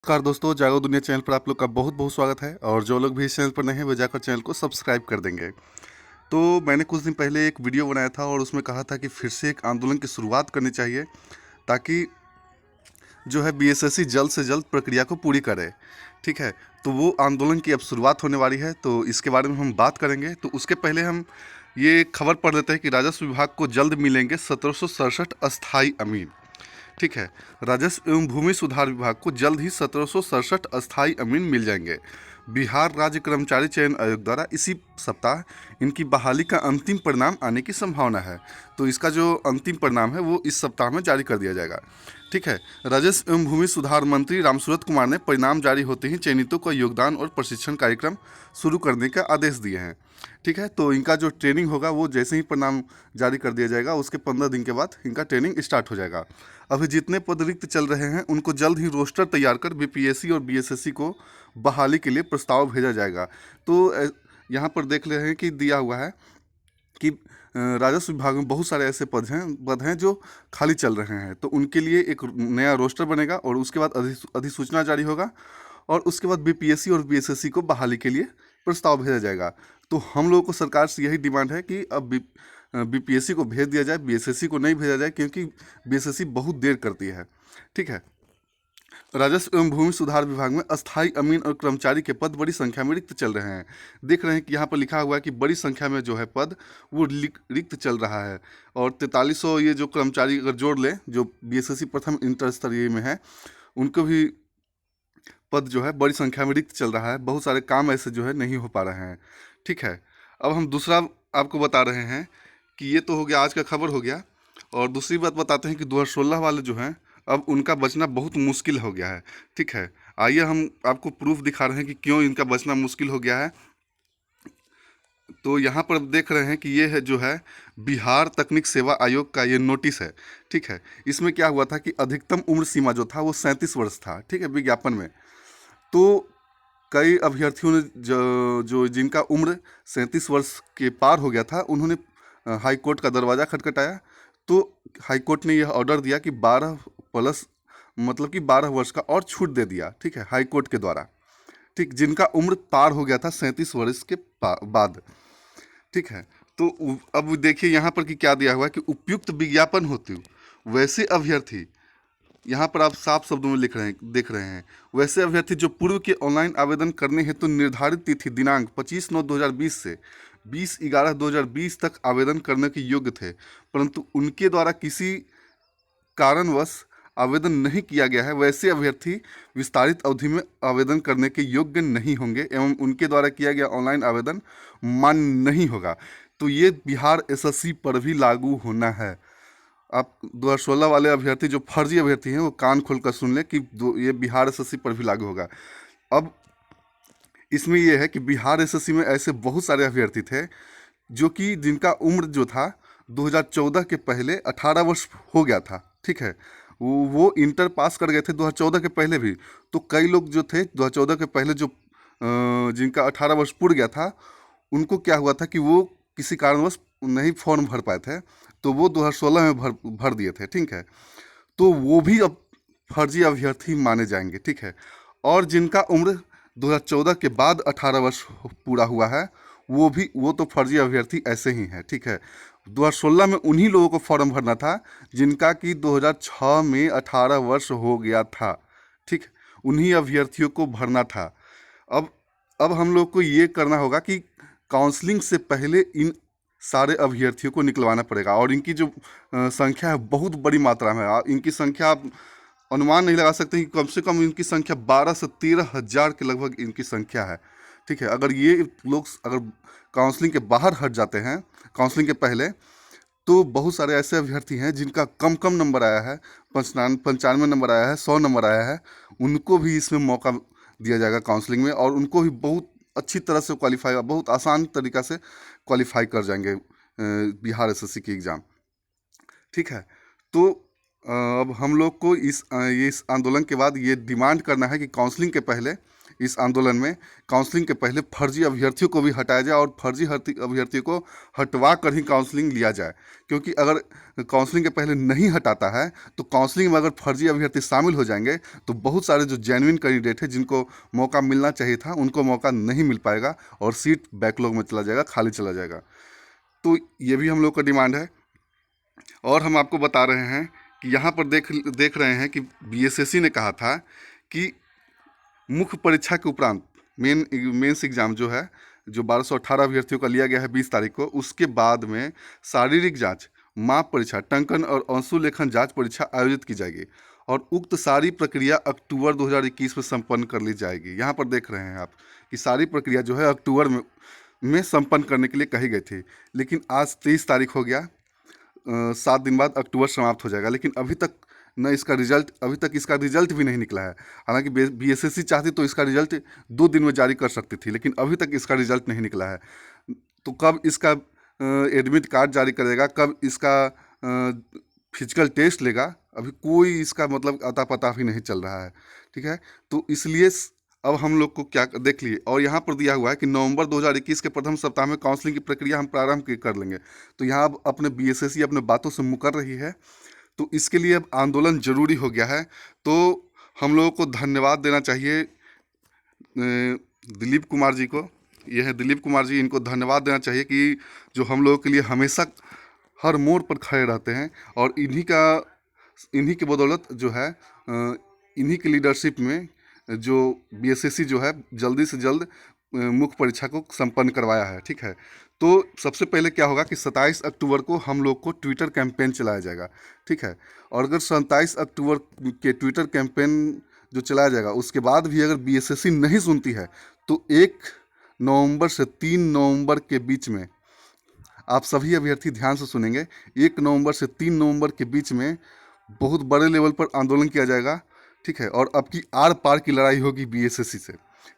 नमस्कार दोस्तों, जागो दुनिया चैनल पर आप लोग का बहुत बहुत स्वागत है। और जो लोग भी इस चैनल पर नए हैं वो जाकर चैनल को सब्सक्राइब कर देंगे। तो मैंने कुछ दिन पहले एक वीडियो बनाया था और उसमें कहा था कि फिर से एक आंदोलन की शुरुआत करनी चाहिए ताकि जो है बीएसएससी जल्द से जल्द प्रक्रिया को पूरी करे। ठीक है, तो वो आंदोलन की अब शुरुआत होने वाली है, तो इसके बारे में हम बात करेंगे। तो उसके पहले हम ये खबर पढ़ लेते हैं कि राजस्व विभाग को जल्द मिलेंगे 1767 अस्थायी अमीन। ठीक है, राजस्व एवं भूमि सुधार विभाग को जल्द ही 1767 अस्थायी अमीन मिल जाएंगे। बिहार राज्य कर्मचारी चयन आयोग द्वारा इसी सप्ताह इनकी बहाली का अंतिम परिणाम आने की संभावना है। तो इसका जो अंतिम परिणाम है वो इस सप्ताह में जारी कर दिया जाएगा। ठीक है, राजस्व एवं भूमि सुधार मंत्री रामसूरत कुमार ने परिणाम जारी होते ही चयनितों का योगदान और प्रशिक्षण कार्यक्रम शुरू करने का आदेश दिए हैं। ठीक है, तो इनका जो ट्रेनिंग होगा वो जैसे ही परिणाम जारी कर दिया जाएगा उसके 15 दिन के बाद इनका ट्रेनिंग स्टार्ट हो जाएगा। अभी जितने पद रिक्त चल रहे हैं उनको जल्द ही रोस्टर तैयार कर बीपीएससी और बीएसएससी को बहाली के लिए प्रस्ताव भेजा जाएगा। तो यहाँ पर देख रहे हैं कि दिया हुआ है कि राजस्व विभाग में बहुत सारे ऐसे पद हैं जो खाली चल रहे हैं। तो उनके लिए एक नया रोस्टर बनेगा और उसके बाद अधिसूचना जारी होगा और उसके बाद बीपीएससी और बीएसएससी को बहाली के लिए प्रस्ताव भेजा जाएगा। तो हम लोगों को सरकार से यही डिमांड है कि अब बीपीएससी को भेज दिया जाए, बीएसएससी को नहीं भेजा जाए, क्योंकि बीएसएससी बहुत देर करती है। ठीक है, राजस्व एवं भूमि सुधार विभाग में अस्थायी अमीन और कर्मचारी के पद बड़ी संख्या में रिक्त चल रहे हैं। देख रहे हैं कि यहाँ पर लिखा हुआ है कि बड़ी संख्या में जो है पद वो रिक्त चल रहा है। और 4300 ये जो कर्मचारी अगर जोड़ लें जो बीएसएससी प्रथम इंटर स्तरीय में है, उनको भी पद जो है बड़ी संख्या में रिक्त चल रहा है। बहुत सारे काम ऐसे जो है नहीं हो पा रहे हैं। ठीक है, अब हम दूसरा आपको बता रहे हैं कि ये तो हो गया, आज का खबर हो गया। और दूसरी बात बताते हैं कि 2016 वाले जो हैं अब उनका बचना बहुत मुश्किल हो गया है। ठीक है, आइए हम आपको प्रूफ दिखा रहे हैं कि क्यों इनका बचना मुश्किल हो गया है। तो यहाँ पर देख रहे हैं कि ये है जो है बिहार तकनीक सेवा आयोग का ये नोटिस है। ठीक है, इसमें क्या हुआ था कि अधिकतम उम्र सीमा जो था वो 37 वर्ष था। ठीक है, विज्ञापन में तो कई अभ्यर्थियों ने जो जिनका उम्र 37 वर्ष के पार हो गया था उन्होंने हाई कोर्ट का दरवाज़ा खटखटाया। तो हाई कोर्ट ने यह ऑर्डर दिया कि 12 प्लस मतलब कि 12 वर्ष का और छूट दे दिया। ठीक है, हाई कोर्ट के द्वारा। ठीक, जिनका उम्र पार हो गया था 37 वर्ष के बाद। ठीक है, तो अब देखिए यहाँ पर कि क्या दिया हुआ है कि उपयुक्त विज्ञापन होते हुए वैसे अभ्यर्थी, यहाँ पर आप साफ शब्दों में देख रहे हैं, वैसे अभ्यर्थी जो पूर्व के ऑनलाइन आवेदन करने हेतु निर्धारित तिथि दिनांक 25/9/2020 से 20/11/2020 तक आवेदन करने के योग्य थे, परंतु उनके द्वारा किसी कारणवश आवेदन नहीं किया गया है, वैसे अभ्यर्थी विस्तारित अवधि में आवेदन करने के योग्य नहीं होंगे एवं उनके द्वारा किया गया ऑनलाइन आवेदन मान्य नहीं होगा। तो ये बिहार एसएससी पर भी लागू होना है। आप 2016 वाले अभ्यर्थी जो फर्जी अभ्यर्थी हैं वो कान खोलकर सुन लें कि ये बिहार एसएससी पर भी लागू होगा। अब इसमें ये है कि बिहार एसएससी में ऐसे बहुत सारे अभ्यर्थी थे जो कि जिनका उम्र जो था 2014 के पहले 18 वर्ष हो गया था। ठीक है, वो इंटर पास कर गए थे 2014 के पहले भी। तो कई लोग जो थे 2014 के पहले जो जिनका 18 वर्ष पूर्ण गया था उनको क्या हुआ था कि वो किसी कारणवश नहीं फॉर्म भर पाए थे, तो वो 2016 में भर दिए थे। ठीक है, तो वो भी अब फर्जी अभ्यर्थी माने जाएंगे। ठीक है, और जिनका उम्र 2014 के बाद 18 वर्ष पूरा हुआ है वो तो फर्जी अभ्यर्थी ऐसे ही हैं। ठीक है, 2016 में उन्हीं लोगों को फॉर्म भरना था जिनका कि 2006 में 18 वर्ष हो गया था। ठीक, उन्हीं अभ्यर्थियों को भरना था। अब हम लोग को ये करना होगा कि काउंसलिंग से पहले इन सारे अभ्यर्थियों को निकलवाना पड़ेगा। और इनकी जो संख्या है बहुत बड़ी मात्रा में है। इनकी संख्या आप अनुमान नहीं लगा सकते कि कम से कम इनकी संख्या 12 से 13 हज़ार के लगभग इनकी संख्या है। ठीक है, अगर ये लोग अगर काउंसलिंग के बाहर हट जाते हैं काउंसलिंग के पहले, तो बहुत सारे ऐसे अभ्यर्थी हैं जिनका कम कम नंबर आया है, 95 नंबर आया है, 100 नंबर आया है, उनको भी इसमें मौका दिया जाएगा काउंसलिंग में। और उनको भी बहुत अच्छी तरह से क्वालिफाई, बहुत आसान तरीक़ा से क्वालिफाई कर जाएंगे बिहार एसएससी की एग्ज़ाम। ठीक है, तो अब हम लोग को इस आंदोलन के बाद ये डिमांड करना है कि काउंसलिंग के पहले इस आंदोलन में काउंसलिंग के पहले फर्जी अभ्यर्थियों को भी हटाया जाए और फर्जी अभ्यर्थियों को हटवा कर ही काउंसलिंग लिया जाए। क्योंकि अगर काउंसलिंग के पहले नहीं हटाता है तो काउंसलिंग में अगर फर्जी अभ्यर्थी शामिल हो जाएंगे तो बहुत सारे जो जेन्युइन कैंडिडेट हैं जिनको मौका मिलना चाहिए था उनको मौका नहीं मिल पाएगा और सीट बैकलॉग में चला जाएगा, खाली चला जाएगा। तो ये भी हम लोग का डिमांड है। और हम आपको बता रहे हैं कि यहाँ पर देख रहे हैं कि बीएसएससी ने कहा था कि मुख्य परीक्षा के उपरांत मेंस एग्ज़ाम जो है, जो 1218 अभ्यर्थियों का लिया गया है 20 तारीख को, उसके बाद में शारीरिक जांच, माप परीक्षा, टंकन और अंशुलेखन जांच परीक्षा आयोजित की जाएगी और उक्त सारी प्रक्रिया अक्टूबर 2021 में संपन्न कर ली जाएगी। यहाँ पर देख रहे हैं आप कि सारी प्रक्रिया जो है अक्टूबर में संपन्न करने के लिए कही गई थी, लेकिन आज 23 तारीख हो गया, 7 दिन बाद अक्टूबर समाप्त हो जाएगा, लेकिन अभी तक इसका रिजल्ट भी नहीं निकला है। हालांकि बीएसएससी चाहती तो इसका रिजल्ट 2 दिन में जारी कर सकती थी, लेकिन अभी तक इसका रिजल्ट नहीं निकला है। तो कब इसका एडमिट कार्ड जारी करेगा, कब इसका फिजिकल टेस्ट लेगा, अभी कोई इसका मतलब अता पता भी नहीं चल रहा है। ठीक है, तो इसलिए अब हम लोग को क्या देख लिए, और यहाँ पर दिया हुआ है कि नवंबर 2021 के प्रथम सप्ताह में काउंसलिंग की प्रक्रिया हम प्रारंभ कर लेंगे। तो यहाँ अब अपने बीएसएससी अपने बातों से मुकर रही है, तो इसके लिए अब आंदोलन जरूरी हो गया है। तो हम लोगों को धन्यवाद देना चाहिए दिलीप कुमार जी को। यह है दिलीप कुमार जी, इनको धन्यवाद देना चाहिए कि जो हम लोगों के लिए हमेशा हर मोड़ पर खड़े रहते हैं, और इन्हीं की बदौलत जो है, इन्हीं की लीडरशिप में जो बीएसएससी जो है जल्दी से जल्द मुख्य परीक्षा को संपन्न करवाया है। ठीक है, तो सबसे पहले क्या होगा कि 27 अक्टूबर को हम लोग को ट्विटर कैंपेन चलाया जाएगा। ठीक है, और अगर 27 अक्टूबर के ट्विटर कैंपेन जो चलाया जाएगा उसके बाद भी अगर बीएसएससी नहीं सुनती है तो 1 नवंबर से 3 नवंबर के बीच में, आप सभी अभ्यर्थी ध्यान से सुनेंगे, 1 नवंबर से 3 नवंबर के बीच में बहुत बड़े लेवल पर आंदोलन किया जाएगा। ठीक है, और अब की आर पार की लड़ाई होगी बीएसएससी से।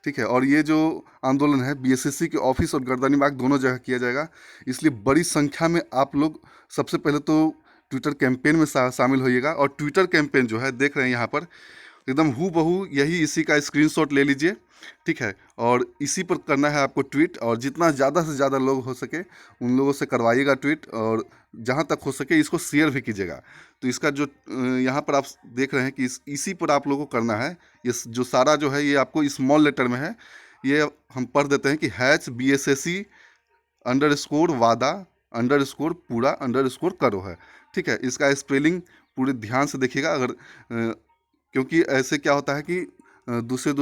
ठीक है, और ये जो आंदोलन है बीएसएससी के ऑफिस और गर्दनीबाग दोनों जगह किया जाएगा, इसलिए बड़ी संख्या में आप लोग सबसे पहले तो ट्विटर कैंपेन में शामिल होइएगा। और ट्विटर कैंपेन जो है देख रहे हैं यहाँ पर, एकदम हूबहू इसी का स्क्रीनशॉट ले लीजिए। ठीक है, और इसी पर करना है आपको ट्वीट, और जितना ज़्यादा से ज़्यादा लोग हो सके उन लोगों से करवाइएगा ट्वीट, और जहाँ तक हो सके इसको शेयर भी कीजिएगा। तो इसका जो यहाँ पर आप देख रहे हैं कि इसी पर आप लोगों को करना है। ये जो सारा जो है ये आपको स्मॉल लेटर में है, ये हम पढ़ देते हैं कि #BSSC _वादा _पूरा _करो है। ठीक है, इसका स्पेलिंग पूरे ध्यान से देखिएगा। अगर क्योंकि ऐसे क्या होता है कि दूसरे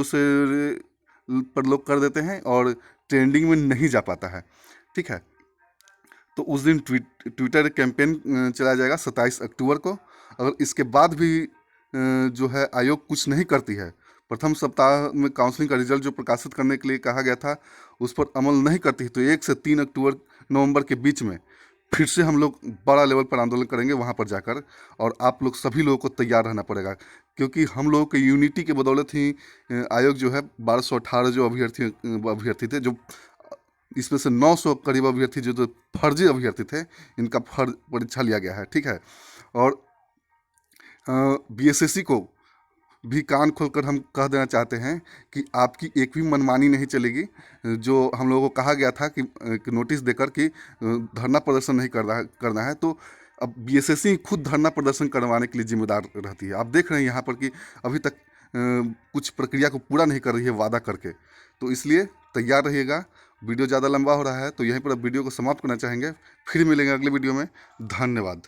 पर लोग कर देते हैं और ट्रेंडिंग में नहीं जा पाता है। ठीक है, तो उस दिन ट्विटर कैंपेन चलाया जाएगा 27 अक्टूबर को। अगर इसके बाद भी जो है आयोग कुछ नहीं करती है, प्रथम सप्ताह में काउंसलिंग का रिजल्ट जो प्रकाशित करने के लिए कहा गया था उस पर अमल नहीं करती है, तो 1 से 3 नवंबर के बीच में फिर से हम लोग बड़ा लेवल पर आंदोलन करेंगे वहाँ पर जाकर। और आप लोग सभी लोगों को तैयार रहना पड़ेगा, क्योंकि हम लोगों के यूनिटी के बदौलत ही आयोग जो है 1218 जो अभ्यर्थी थे, जो इसमें से 900 करीब अभ्यर्थी जो फर्जी अभ्यर्थी थे, इनका परीक्षा लिया गया है। ठीक है, और बीएसएससी को भी कान खोलकर हम कह देना चाहते हैं कि आपकी एक भी मनमानी नहीं चलेगी। जो हम लोगों को कहा गया था कि नोटिस देकर कि धरना प्रदर्शन नहीं करना है, तो अब बीएसएससी खुद धरना प्रदर्शन करवाने के लिए जिम्मेदार रहती है। आप देख रहे हैं यहाँ पर कि अभी तक कुछ प्रक्रिया को पूरा नहीं कर रही है वादा करके। तो इसलिए तैयार रहिएगा। वीडियो ज़्यादा लंबा हो रहा है तो यहीं पर अब वीडियो को समाप्त करना चाहेंगे। फिर मिलेंगे अगले वीडियो में। धन्यवाद।